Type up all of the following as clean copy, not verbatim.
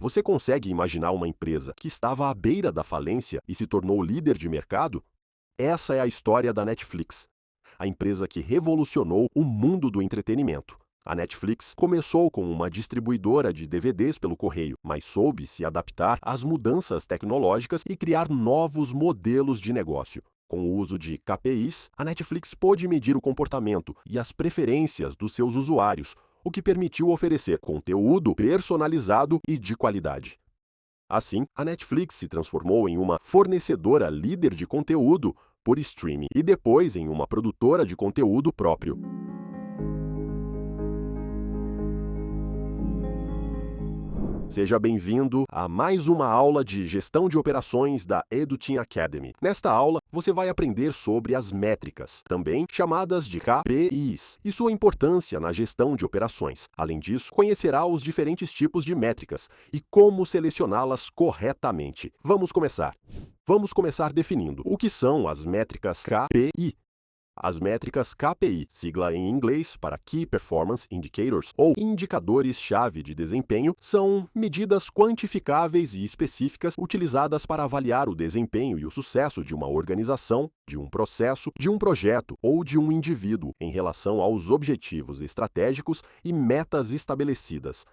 Você consegue imaginar uma empresa que estava à beira da falência e se tornou líder de mercado? Essa é a história da Netflix, a empresa que revolucionou o mundo do entretenimento. A Netflix começou como uma distribuidora de DVDs pelo correio, mas soube se adaptar às mudanças tecnológicas e criar novos modelos de negócio. Com o uso de KPIs, a Netflix pôde medir o comportamento e as preferências dos seus usuários, o que permitiu oferecer conteúdo personalizado e de qualidade. Assim, a Netflix se transformou em uma fornecedora líder de conteúdo por streaming e depois em uma produtora de conteúdo próprio. Seja bem-vindo a mais uma aula de gestão de operações da EduTeam Academy. Nesta aula, você vai aprender sobre as métricas, também chamadas de KPIs, e sua importância na gestão de operações. Além disso, conhecerá os diferentes tipos de métricas e como selecioná-las corretamente. Vamos começar. Vamos começar definindo o que são as métricas KPI. As métricas KPI, sigla em inglês para Key Performance Indicators, ou indicadores-chave de desempenho, são medidas quantificáveis e específicas utilizadas para avaliar o desempenho e o sucesso de uma organização, de um processo, de um projeto ou de um indivíduo em relação aos objetivos estratégicos e metas estabelecidas.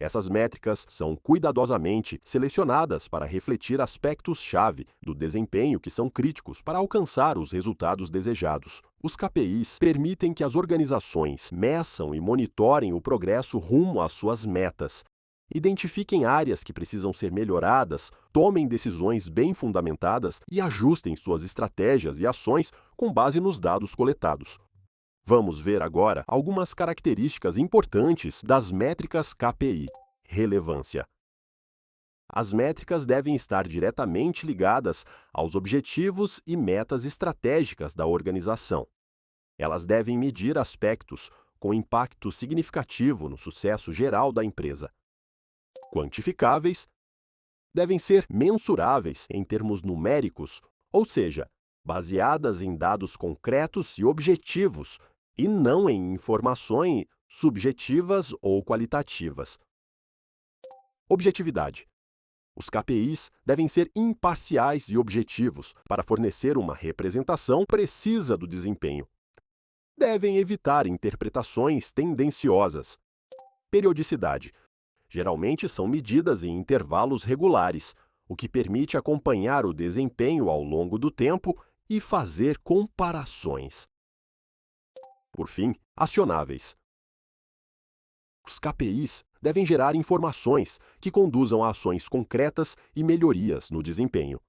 Essas métricas são cuidadosamente selecionadas para refletir aspectos-chave do desempenho que são críticos para alcançar os resultados desejados. Os KPIs permitem que as organizações meçam e monitorem o progresso rumo às suas metas, identifiquem áreas que precisam ser melhoradas, tomem decisões bem fundamentadas e ajustem suas estratégias e ações com base nos dados coletados. Vamos ver agora algumas características importantes das métricas KPI. Relevância. As métricas devem estar diretamente ligadas aos objetivos e metas estratégicas da organização. Elas devem medir aspectos com impacto significativo no sucesso geral da empresa. Quantificáveis. Devem ser mensuráveis em termos numéricos, ou seja, baseadas em dados concretos e objetivos, e não em informações subjetivas ou qualitativas. Objetividade. Os KPIs devem ser imparciais e objetivos para fornecer uma representação precisa do desempenho. Devem evitar interpretações tendenciosas. Periodicidade. Geralmente são medidas em intervalos regulares, o que permite acompanhar o desempenho ao longo do tempo e fazer comparações. Por fim, acionáveis. Os KPIs devem gerar informações que conduzam a ações concretas e melhorias no desempenho.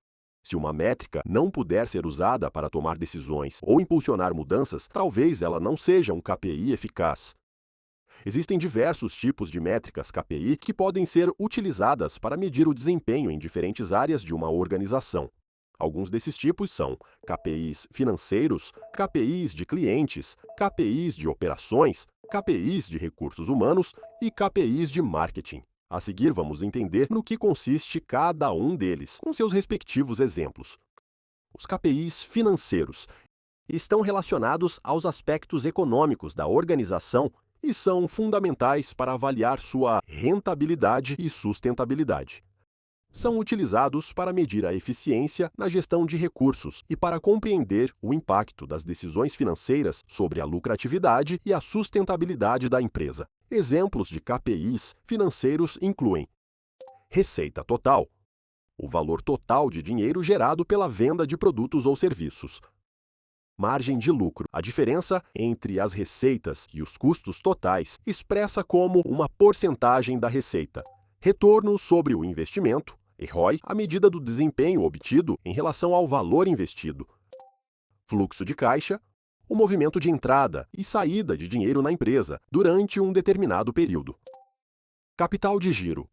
Se uma métrica não puder ser usada para tomar decisões ou impulsionar mudanças, talvez ela não seja um KPI eficaz. Existem diversos tipos de métricas KPI que podem ser utilizadas para medir o desempenho em diferentes áreas de uma organização. Alguns desses tipos são KPIs financeiros, KPIs de clientes, KPIs de operações, KPIs de recursos humanos e KPIs de marketing. A seguir, vamos entender no que consiste cada um deles, com seus respectivos exemplos. Os KPIs financeiros estão relacionados aos aspectos econômicos da organização e são fundamentais para avaliar sua rentabilidade e sustentabilidade. São utilizados para medir a eficiência na gestão de recursos e para compreender o impacto das decisões financeiras sobre a lucratividade e a sustentabilidade da empresa. Exemplos de KPIs financeiros incluem receita total, o valor total de dinheiro gerado pela venda de produtos ou serviços. Margem de lucro, a diferença entre as receitas e os custos totais, expressa como uma porcentagem da receita. Retorno sobre o investimento, ROI, a medida do desempenho obtido em relação ao valor investido. Fluxo de caixa, o movimento de entrada e saída de dinheiro na empresa durante um determinado período. Capital de giro,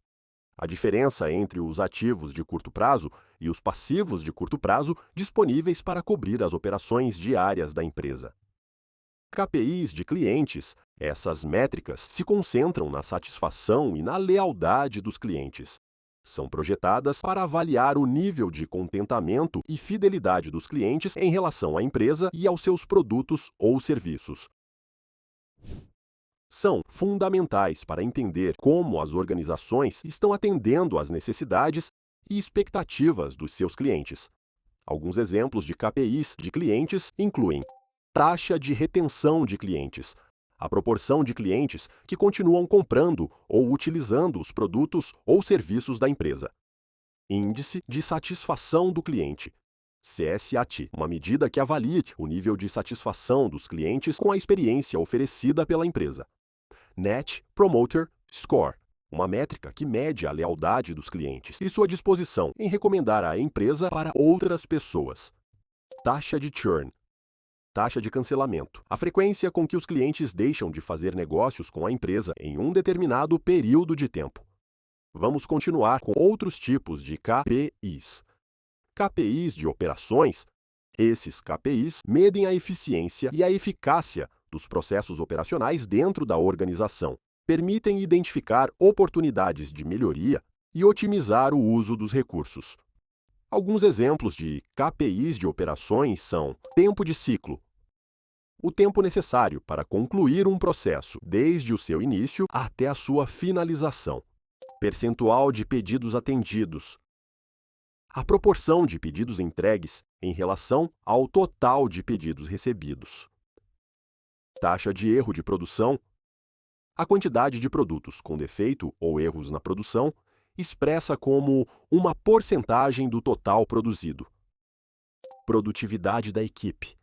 a diferença entre os ativos de curto prazo e os passivos de curto prazo disponíveis para cobrir as operações diárias da empresa. KPIs de clientes, essas métricas se concentram na satisfação e na lealdade dos clientes. São projetadas para avaliar o nível de contentamento e fidelidade dos clientes em relação à empresa e aos seus produtos ou serviços. são fundamentais para entender como as organizações estão atendendo às necessidades e expectativas dos seus clientes. Alguns exemplos de KPIs de clientes incluem taxa de retenção de clientes, a proporção de clientes que continuam comprando ou utilizando os produtos ou serviços da empresa. Índice de satisfação do cliente, CSAT, uma medida que avalia o nível de satisfação dos clientes com a experiência oferecida pela empresa. Net Promoter Score, uma métrica que mede a lealdade dos clientes e sua disposição em recomendar a empresa para outras pessoas. Taxa de churn, taxa de cancelamento, a frequência com que os clientes deixam de fazer negócios com a empresa em um determinado período de tempo. Vamos continuar com outros tipos de KPIs. KPIs de operações. Esses KPIs medem a eficiência e a eficácia dos processos operacionais dentro da organização. Permitem identificar oportunidades de melhoria e otimizar o uso dos recursos. Alguns exemplos de KPIs de operações são tempo de ciclo, o tempo necessário para concluir um processo, desde o seu início até a sua finalização. Percentual de pedidos atendidos, a proporção de pedidos entregues em relação ao total de pedidos recebidos. Taxa de erro de produção, a quantidade de produtos com defeito ou erros na produção, expressa como uma porcentagem do total produzido. Produtividade da equipe,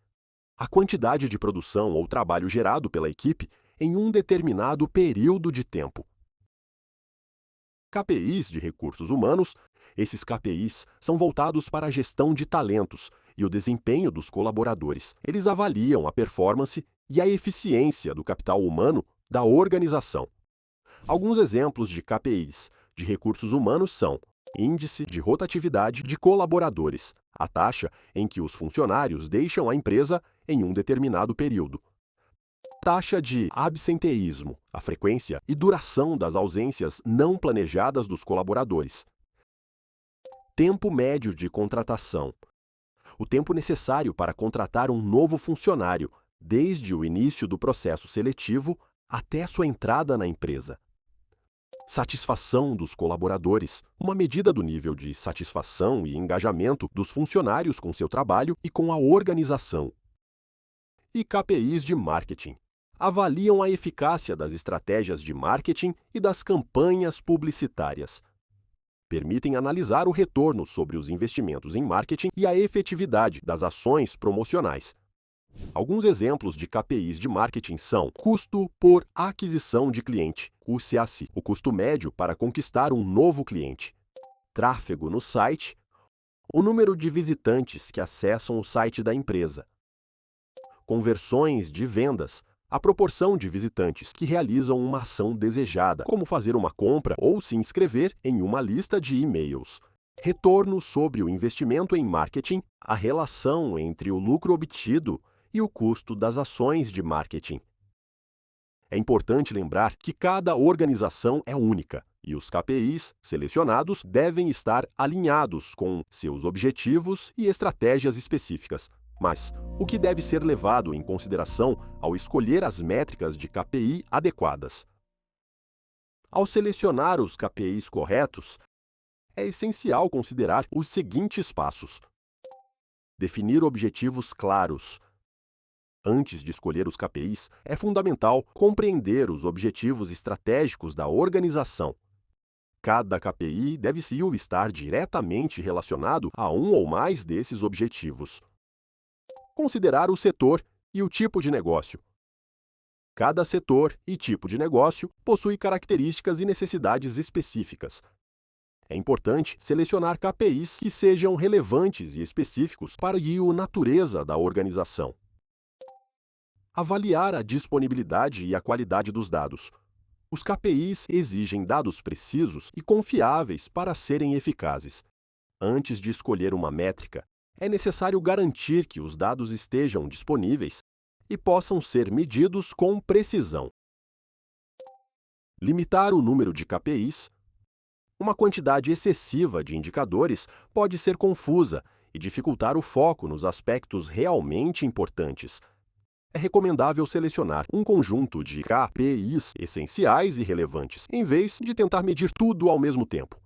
a quantidade de produção ou trabalho gerado pela equipe em um determinado período de tempo. KPIs de recursos humanos. Esses KPIs são voltados para a gestão de talentos e o desempenho dos colaboradores. Eles avaliam a performance e a eficiência do capital humano da organização. Alguns exemplos de KPIs de recursos humanos são índice de rotatividade de colaboradores, a taxa em que os funcionários deixam a empresa em um determinado período. Taxa de absenteísmo, a frequência e duração das ausências não planejadas dos colaboradores. Tempo médio de contratação, o tempo necessário para contratar um novo funcionário, desde o início do processo seletivo até sua entrada na empresa. Satisfação dos colaboradores, uma medida do nível de satisfação e engajamento dos funcionários com seu trabalho e com a organização. E KPIs de marketing. Avaliam a eficácia das estratégias de marketing e das campanhas publicitárias. Permitem analisar o retorno sobre os investimentos em marketing e a efetividade das ações promocionais. Alguns exemplos de KPIs de marketing são custo por aquisição de cliente, CAC, o custo médio para conquistar um novo cliente. Tráfego no site, o número de visitantes que acessam o site da empresa. Conversões de vendas, a proporção de visitantes que realizam uma ação desejada, como fazer uma compra ou se inscrever em uma lista de e-mails. Retorno sobre o investimento em marketing, a relação entre o lucro obtido e o custo das ações de marketing. É importante lembrar que cada organização é única e os KPIs selecionados devem estar alinhados com seus objetivos e estratégias específicas. Mas o que deve ser levado em consideração ao escolher as métricas de KPI adequadas? Ao selecionar os KPIs corretos, é essencial considerar os seguintes passos. Definir objetivos claros. Antes de escolher os KPIs, é fundamental compreender os objetivos estratégicos da organização. Cada KPI deve estar diretamente relacionado a um ou mais desses objetivos. Considerar o setor e o tipo de negócio. Cada setor e tipo de negócio possui características e necessidades específicas. É importante selecionar KPIs que sejam relevantes e específicos para a natureza da organização. Avaliar a disponibilidade e a qualidade dos dados. Os KPIs exigem dados precisos e confiáveis para serem eficazes. Antes de escolher uma métrica, é necessário garantir que os dados estejam disponíveis e possam ser medidos com precisão. Limitar o número de KPIs. Uma quantidade excessiva de indicadores pode ser confusa e dificultar o foco nos aspectos realmente importantes. é recomendável selecionar um conjunto de KPIs essenciais e relevantes, em vez de tentar medir tudo ao mesmo tempo.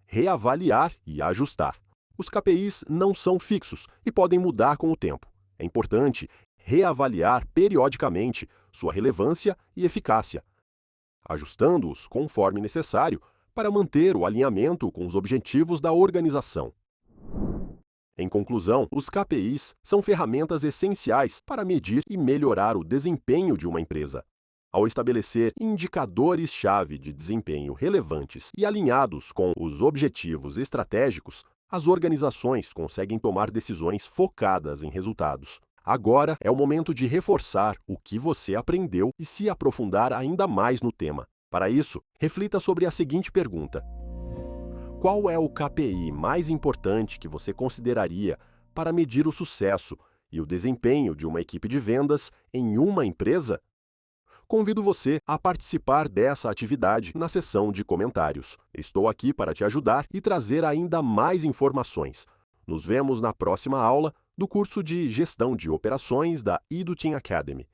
Reavaliar e ajustar. Os KPIs não são fixos e podem mudar com o tempo. É importante reavaliar periodicamente sua relevância e eficácia, ajustando-os conforme necessário para manter o alinhamento com os objetivos da organização. Em conclusão, os KPIs são ferramentas essenciais para medir e melhorar o desempenho de uma empresa. Ao estabelecer indicadores-chave de desempenho relevantes e alinhados com os objetivos estratégicos, as organizações conseguem tomar decisões focadas em resultados. Agora é o momento de reforçar o que você aprendeu e se aprofundar ainda mais no tema. Para isso, reflita sobre a seguinte pergunta: qual é o KPI mais importante que você consideraria para medir o sucesso e o desempenho de uma equipe de vendas em uma empresa? Convido você a participar dessa atividade na seção de comentários. Estou aqui para te ajudar e trazer ainda mais informações. Nos vemos na próxima aula do curso de Gestão de Operações da Eduteam Academy.